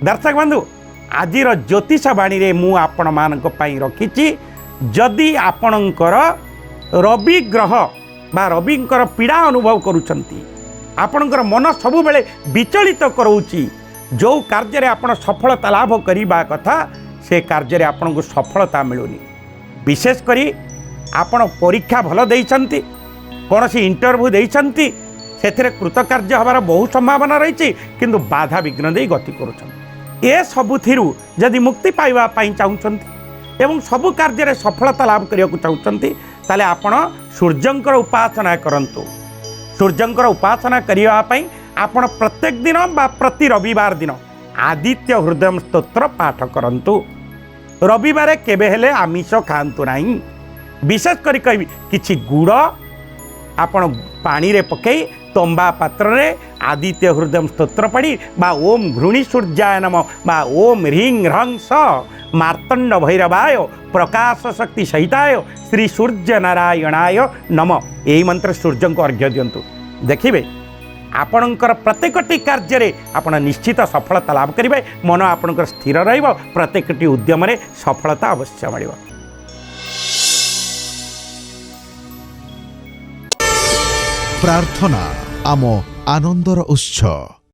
दर्शक बंधु आज ज्योतिष बाणी रे मु आपण मानक पई रखिछि जदि आपणकर रवि ग्रह बा रविंकर पीड़ा अनुभव करुछंती आपणकर मन सबु बेले विचलित करोछि जो कार्य आपण सफलता लाभ करबा कथा से कार्य आपण को सफलता मिलुनी विशेष करी आपण परीक्षा भल देइछंती कोनोसी इंटरव्यू देइछंती सेथिरे कृतकार्य हबार बहु संभावना रही किंतु बाधा विघ्न दे गति करुछंती ए सबुथिरु जदि मुक्ति पाइबा पई चाहुछंती एवं सबु कार्य सफलता लाभ करिया चाहुछंती ताले आपण सूर्यंकर उपासना करंतु सूर्यंकर उपासना करिया पई आपण प्रत्येक दिन बा प्रति रविवार दिन आदित्य हृदय स्तोत्र पाठ करंतु रविवार केबे हेले आमिष खांतु नाही विशेष करी कहबी किछि गुड़ आपण पानी रे पकई तंबा पात्र रे आदित्य हृदय स्तोत्र पढ़ी बा ओम घृणी सूर्याय नम बा ओम ह्रीं ह्रं स मार्तंड भैरवाय प्रकाश शक्ति सहिताय श्री सूर्य नारायणाय नम यही मंत्र सूर्य को अर्घ्य दियंतु देखिबे आपणकर प्रत्येकटी कार्य आपण निश्चित सफलता लाभ करेंगे मन आपणकर स्थिर रहिबो प्रत्येकटी उद्यम रे सफलता अवश्य मिलिबो। प्रार्थना आम आनंदर उत्स।